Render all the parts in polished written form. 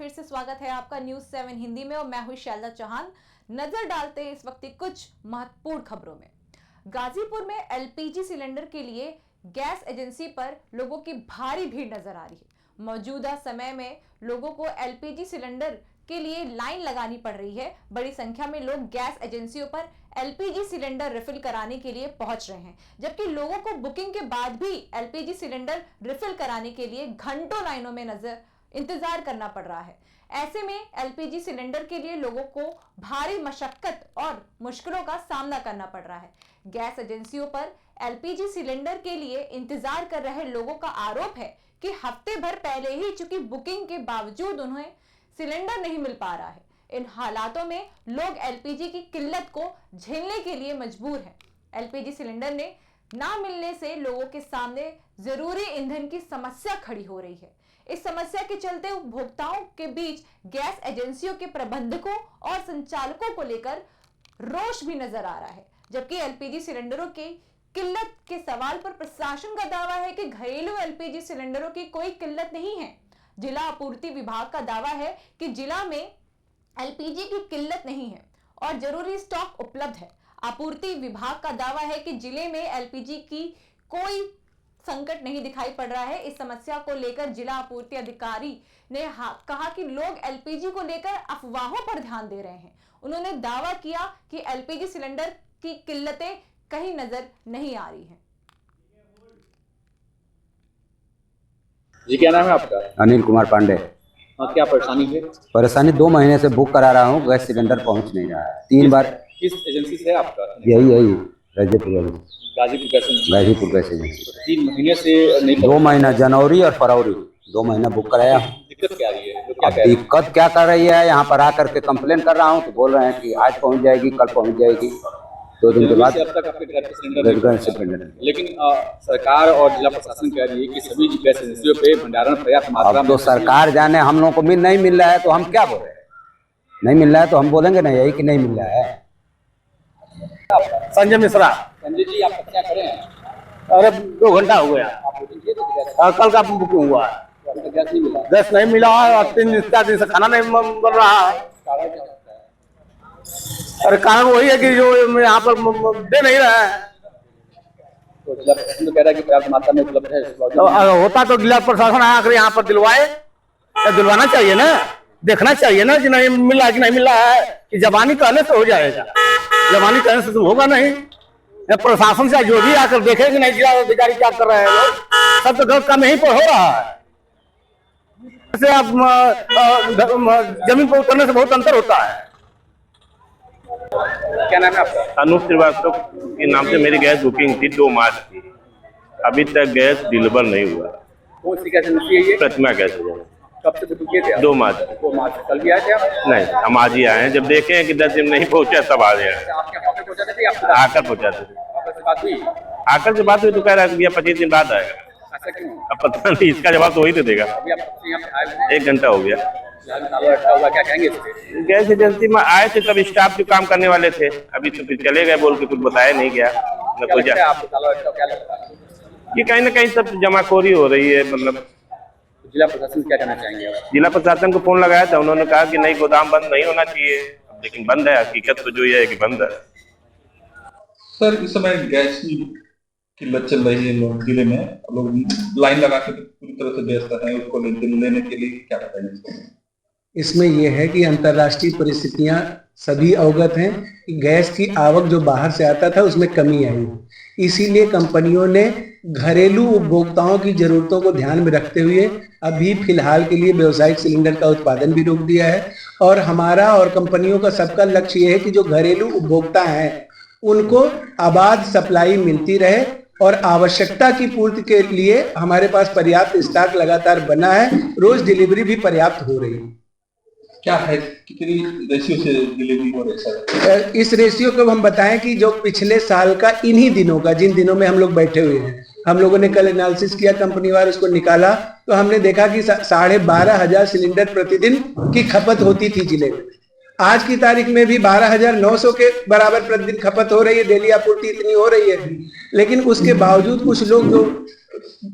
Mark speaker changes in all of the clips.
Speaker 1: फिर से स्वागत है आपका न्यूज 7 हिंदी में और मैं हूं शैलजा चौहान। नजर डालते हैं इस वक्त की कुछ महत्वपूर्ण खबरों में। गाजीपुर में एलपीजी सिलेंडर के लिए गैस एजेंसी पर लोगों की भारी भीड़ नजर आ रही है। मौजूदा समय में लोगों को एलपीजी सिलेंडर के लिए लाइन लगानी पड़ रही है। बड़ी संख्या में लोग गैस एजेंसियों पर एलपीजी सिलेंडर रिफिल कराने के लिए पहुंच रहे हैं, जबकि लोगों को बुकिंग के बाद भी एलपीजी सिलेंडर रिफिल कराने के लिए घंटों लाइनों में इंतजार करना पड़ रहा है। ऐसे में एलपीजी सिलेंडर के लिए लोगों को भारी मशक्कत और मुश्किलों का सामना करना पड़ रहा है। गैस एजेंसियों पर एलपीजी सिलेंडर के लिए इंतजार कर रहे लोगों का आरोप है कि हफ्ते भर पहले ही चूंकि बुकिंग के बावजूद उन्हें सिलेंडर नहीं मिल पा रहा है। इन हालातों में लोग एलपीजी की किल्लत को झेलने के लिए मजबूर हैं। एलपीजी सिलेंडर ने ना मिलने से लोगों के सामने जरूरी ईंधन की समस्या खड़ी हो रही है। इस समस्या के चलते उपभोक्ताओं के बीच गैस एजेंसियों के प्रबंधकों और संचालकों को लेकर रोष भी नजर आ रहा है, जबकि एलपीजी सिलेंडरों की किल्लत के सवाल पर प्रशासन का दावा है कि घरेलू एलपीजी सिलेंडरों की कोई किल्लत नहीं है। जिला आपूर्ति विभाग का दावा है कि जिला में एलपीजी की किल्लत नहीं है और जरूरी स्टॉक उपलब्ध है। आपूर्ति विभाग का दावा है कि जिले में एलपीजी की कोई संकट नहीं दिखाई पड़ रहा है। इस समस्या को लेकर जिला आपूर्ति अधिकारी ने कहा कि लोग एलपीजी को लेकर अफवाहों पर ध्यान दे रहे हैं। उन्होंने दावा किया कि एलपीजी सिलेंडर की किल्लतें कहीं नजर नहीं आ रही हैं।
Speaker 2: जी, क्या नाम है आपका?
Speaker 3: अनिल कुमार पांडे।
Speaker 2: क्या परेशानी है?
Speaker 3: परेशानी 2 महीने से बुक करा रहा हूँ, गैस सिलेंडर पहुँच नहीं रहा है। 3 बार।
Speaker 2: किस एजेंसी से है आपका?
Speaker 3: यही गाजीपुर
Speaker 2: गाजीपुर
Speaker 3: गैस एजेंसी।
Speaker 2: 3 महीने से नहीं?
Speaker 3: 2 महीना, जनवरी और फरवरी 2 महीना बुक कराया।
Speaker 2: दिक्कत क्या आ रही है?
Speaker 3: अब दिक्कत क्या कर रही है, यहाँ पर आकर के कंप्लेन कर रहा हूँ तो बोल रहे हैं कि आज पहुँच जाएगी, कल पहुँच जाएगी। 2 दिन के बाद
Speaker 2: अब तक आपके घर पे सिलेंडर। लेकिन सरकार और जिला प्रशासन कह रही है कि सभी गैस एजेंसियों पे भंडारण पर्याप्त मात्रा में।
Speaker 3: तो सरकार जाने, हम लोगों को नहीं मिल रहा है तो हम क्या बोले? नहीं मिल रहा है तो हम बोलेंगे ना यही कि नहीं मिल रहा है।
Speaker 4: संजय मिश्रा।
Speaker 2: संजय जी, आप क्या करें?
Speaker 4: अरे 2 घंटा हो गया। कल का बुकिंग हुआ है, गैस नहीं मिला है और 3-4 दिन से खाना नहीं बन रहा है। अरे कारण वही है कि जो यहाँ पर दे नहीं रहा है।
Speaker 2: तो जिला प्रशासन तो कह रहा है कि पर्याप्त मात्रा में उपलब्ध है।
Speaker 4: होता तो जिला प्रशासन आकर यहाँ पर दिलवाए, दिलवाना चाहिए ना, देखना चाहिए ना कि नहीं मिल रहा है कि नहीं मिल रहा है। कि जबानी कहने से हो जाएगा, जबानी कहने से तो होगा नहीं। प्रशासन से जो भी आकर देखे कि नहीं जिला अधिकारी क्या कर रहे हैं, लोग सब तो गलत काम यहीं पर हो रहा है। जैसे आप जमीन पर उतरने से बहुत अंतर होता है।
Speaker 2: क्या नाम है आपका?
Speaker 5: अनूप श्रीवास्तव के नाम से मेरी गैस बुकिंग थी 2 मार्च की। अभी तक गैस डिलीवर नहीं हुआ।
Speaker 2: कौन सी गैस एजेंसी है ये?
Speaker 5: प्रतिमा गैस एजेंसी।
Speaker 2: कब से बुक किए थे?
Speaker 5: 2 मार्च।
Speaker 2: 2 मार्च। कल भी आए थे आप?
Speaker 5: नहीं, हम आज ही आए हैं। जब देखे हैं कि 10 दिन नहीं पहुंचा तब आ गए।
Speaker 2: आपके ऑफिस पहुंचाते थे?
Speaker 5: आकर पहुंचाते थे।
Speaker 2: ऑफिस से बात हुई?
Speaker 5: आकर से बात हुई तो कह रहा है भैया 25 दिन बाद आएगा।
Speaker 2: ऐसा क्यों?
Speaker 5: अब पता नहीं, इसका जवाब तो वही तो देगा।
Speaker 2: अभी आप यहाँ पे आए हैं?
Speaker 5: 1 घंटा हो गया।
Speaker 2: क्या कहेंगे इससे?
Speaker 5: गैस एजेंसी में आए थे तब स्टाफ जो काम करने वाले थे, अभी तो फिर चले गए बोल के कुछ बताया नहीं गया। ये कहीं ना कहीं सब जमाखोरी हो रही है। मतलब
Speaker 2: जिला प्रशासन क्या कहना चाहेंगे?
Speaker 5: जिला प्रशासन को फोन लगाया था, उन्होंने कहा कि नहीं, गोदाम बंद नहीं होना चाहिए, लेकिन बंद है। हकीकत तो जो ये है कि बंद है।
Speaker 6: सर, इस समय गैस की किल्लत चल रही है लोग जिले में, लोग लाइन लगा के पूरी तरह से व्यस्त हैं उसको लेने के लिए। क्या बताएंगे?
Speaker 7: इसमें यह है कि अंतर्राष्ट्रीय परिस्थितियां सभी अवगत हैं कि गैस की आवक जो बाहर से आता था उसमें कमी आई है। इसीलिए कंपनियों ने घरेलू उपभोक्ताओं की जरूरतों को ध्यान में रखते हुए अभी फिलहाल के लिए व्यावसायिक सिलेंडर का उत्पादन भी रोक दिया है। और हमारा और कंपनियों का सबका लक्ष्य यह है कि जो घरेलू उपभोक्ता हैं उनको आबाद सप्लाई मिलती रहे और आवश्यकता की पूर्ति के लिए हमारे पास पर्याप्त स्टॉक लगातार बना है। रोज डिलीवरी भी पर्याप्त हो रही है।
Speaker 6: क्या है, कितनी रेशियो से डिलीवरी हो रही है?
Speaker 7: इस रेशियो को हम बताएं कि जो पिछले साल का इन्हीं दिनों का, जिन दिनों में हम लोग बैठे हुए हैं, हम लोगों ने कल एनालिसिस किया, कंपनी वार उसको निकाला तो हमने देखा कि 12,500 सिलेंडर प्रतिदिन की खपत होती थी जिले में। आज की तारीख में भी 12,900 के बराबर प्रतिदिन खपत हो रही है, डेली आपूर्ति इतनी हो रही है। लेकिन उसके बावजूद कुछ लोग जो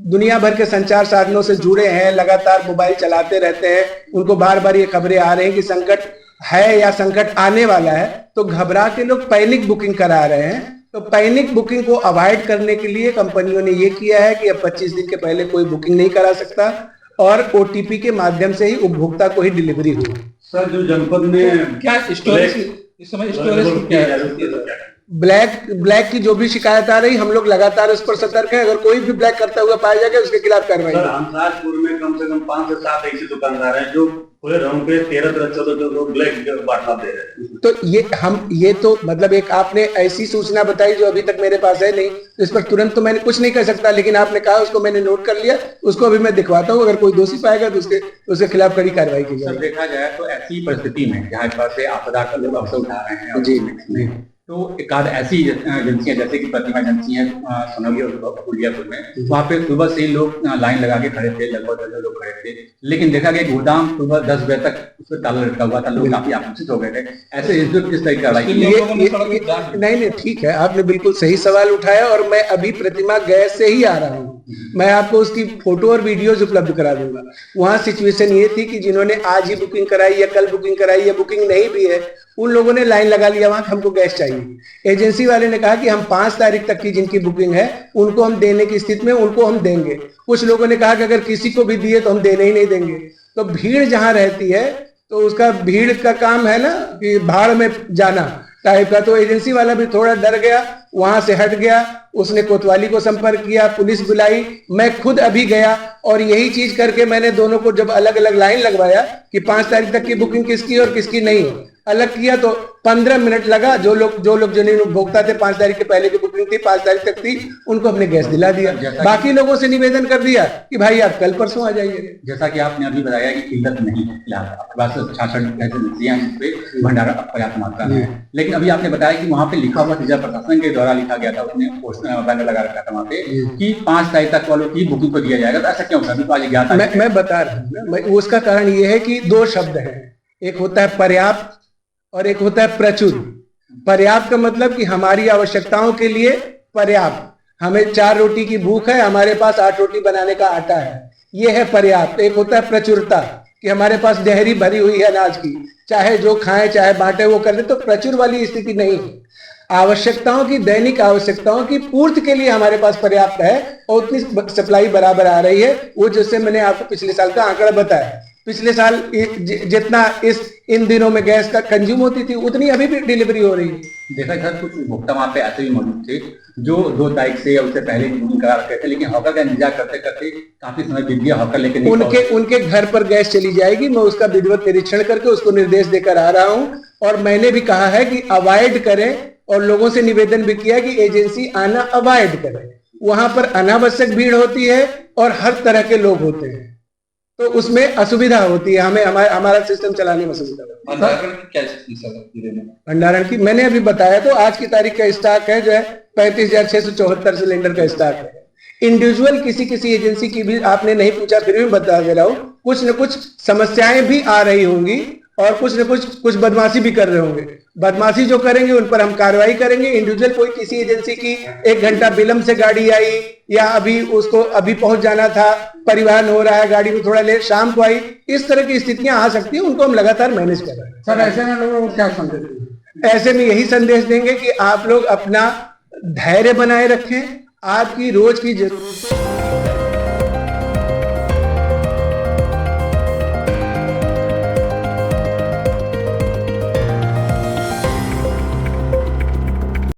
Speaker 7: दुनिया भर के संचार साधनों से जुड़े हैं, लगातार मोबाइल चलाते रहते हैं, उनको बार बार ये खबरें आ रही हैं कि संकट है या संकट आने वाला है, तो घबरा के लोग पैनिक बुकिंग करा रहे हैं। तो पैनिक बुकिंग को अवॉइड करने के लिए कंपनियों ने ये किया है कि अब 25 दिन के पहले कोई बुकिंग नहीं करा सकता और ओटीपी के माध्यम से ही उपभोक्ता को ही डिलीवरी हो।
Speaker 6: सर, जो जनपद में क्या स्टोरेज इस समय स्टोरेज क्या है?
Speaker 7: ब्लैक की जो भी शिकायत आ रही, हम लोग लगातार उस पर सतर्क है। अगर कोई भी ब्लैक करता हुआ पाया जाएगा उसके खिलाफ कार्रवाई।
Speaker 8: हंसराजपुर में कम से कम 5 से 7 ऐसे दुकानदार हैं जो पूरे रंग पे 13-14 ब्लैक बांटा दे रहे हैं।
Speaker 7: तो ये तो मतलब एक आपने ऐसी सूचना बताई जो अभी तक मेरे पास है नहीं, तो इस पर तुरंत तो मैंने कुछ नहीं कर सकता, लेकिन आपने कहा उसको मैंने नोट कर लिया, उसको अभी मैं दिखवाता हूँ। अगर कोई दोषी पाएगा तो उसके खिलाफ कड़ी कार्रवाई की जाएगी।
Speaker 2: देखा जाए तो ऐसी परिस्थिति में जहाँ इस बार से आपदा का लोग अवसर उठा रहे हैं
Speaker 7: जी,
Speaker 2: तो एक आध ऐसी एजेंसियां जैसे कि प्रतिमा एजेंसी है सोनौली और पुलियापुर में, वहाँ पे सुबह से लोग लाइन लगा के खड़े थे, लगभग 10 लोग खड़े थे। लेकिन देखा गया गोदाम सुबह 10 बजे तक उस पर ताला लटका हुआ था, लोग काफी आक्रोशित हो गए थे। ऐसे किस तरह की कार्रवाई?
Speaker 7: नहीं, ठीक है, आपने बिल्कुल सही सवाल उठाया और मैं अभी प्रतिमा गैस से ही आ रहा हूँ। मैं आपको उसकी फोटो और वीडियोज उपलब्ध करा दूंगा। वहाँ सिचुएशन ये थी कि जिन्होंने आज ही बुकिंग कराई या कल बुकिंग कराई या बुकिंग नहीं भी है, उन लोगों ने लाइन लगा लिया वहां, हमको गैस चाहिए। एजेंसी वाले ने कहा कि हम 5 तारीख तक की जिनकी बुकिंग है उनको हम देने की स्थिति में, उनको हम देंगे। कुछ लोगों ने कहा कि अगर किसी को भी दिए तो हम देने ही नहीं देंगे। तो भीड़ जहां रहती है तो उसका भीड़ का काम है ना कि भाड़ में जाना टाइप का। तो एजेंसी वाला भी थोड़ा डर गया, वहां से हट गया, उसने कोतवाली को संपर्क किया, पुलिस बुलाई, मैं खुद अभी गया और यही चीज करके मैंने दोनों को जब अलग अलग लाइन लगवाया कि 5 तारीख तक की बुकिंग किसकी और किसकी नहीं है, अलग किया तो 15 मिनट लगा। जो लोग जिन्हें उपभोक्ता थे 5 तारीख के पहले की बुकिंग थी, 5 तारीख तक थी, उनको हमने गैस दिला दिया। बाकी लोगों से निवेदन कर दिया कि भाई आप कल परसों आ जाइए।
Speaker 2: जैसा कि आपने अभी बताया कि किल्लत नहीं है, आपके पास 66 एजेंसियां हैं जिसपे भंडारा पर्याप्त मात्रा में, लेकिन अभी आपने बताया कि वहाँ पे लिखा हुआ जिला प्रशासन के द्वारा लिखा गया था, उसने बैनर लगा रखा था वहाँ पे कि 5 तारीख तक वालों की बुकिंग को दिया जाएगा। तो ऐसा क्यों? अभी तो आज गया था।
Speaker 7: मैं बता रहा हूँ, उसका कारण ये है कि 2 शब्द है, एक होता है पर्याप्त और एक होता है प्रचुर। पर्याप्त का मतलब कि हमारी आवश्यकताओं के लिए पर्याप्त, हमें 4 रोटी की भूख है, हमारे पास 8 रोटी बनाने का आटा है, ये है पर्याप्त। एक होता है प्रचुरता कि हमारे पास डेहरी भरी हुई है अनाज की, चाहे जो खाएं चाहे बांटे वो कर दे। तो प्रचुर वाली स्थिति नहीं है। आवश्यकताओं की, दैनिक आवश्यकताओं की पूर्ति के लिए हमारे पास पर्याप्त है और उतनी सप्लाई बराबर आ रही है। वो जैसे मैंने आपको पिछले साल का आंकड़ा बताया, पिछले साल जितना इन दिनों में गैस का कंज्यूम होती थी उतनी अभी भी डिलीवरी हो रही है।
Speaker 2: देखा सर, कुछ उपभोक्ता वहाँ पे ऐसे भी मौजूद थे जो 2 तारीख से या उससे पहले बुकिंग करा रखे थे, लेकिन हॉकर का इंतजार करते करते काफी समय बीत गया, हॉकर लेके
Speaker 7: उनके घर पर गैस चली जाएगी। मैं उसका विधिवत निरीक्षण करके उसको निर्देश देकर आ रहा हूँ और मैंने भी कहा है कि अवॉइड करें और लोगों से निवेदन भी किया कि एजेंसी आना अवॉइड करें। वहां पर अनावश्यक भीड़ होती है और हर तरह के लोग होते हैं, तो उसमें असुविधा होती है, हमें हमारा सिस्टम चलाने में असुविधा होती है। भंडारण की मैंने अभी बताया, तो आज की तारीख का स्टॉक है जो है 35,674 सिलेंडर का स्टॉक है। इंडिविजुअल किसी एजेंसी की भी आपने नहीं पूछा, फिर भी बता दे रहा हूँ, कुछ न कुछ समस्याएं भी आ रही होंगी और कुछ न कुछ बदमाशी भी कर रहे होंगे। बदमाशी जो करेंगे उन पर हम कार्रवाई करेंगे। इंडिविजुअल कोई किसी एजेंसी की 1 घंटा विलंब से गाड़ी आई या अभी पहुंच जाना था, परिवहन हो रहा है, गाड़ी में थोड़ा लेट शाम को आई, इस तरह की स्थितियां आ सकती हैं, उनको हम लगातार मैनेज कर रहे हैं।
Speaker 4: सर, ऐसे में लोगों को क्या संदेश देंगे?
Speaker 7: ऐसे में यही संदेश देंगे कि आप लोग अपना धैर्य बनाए रखें, आपकी रोज की जरूरत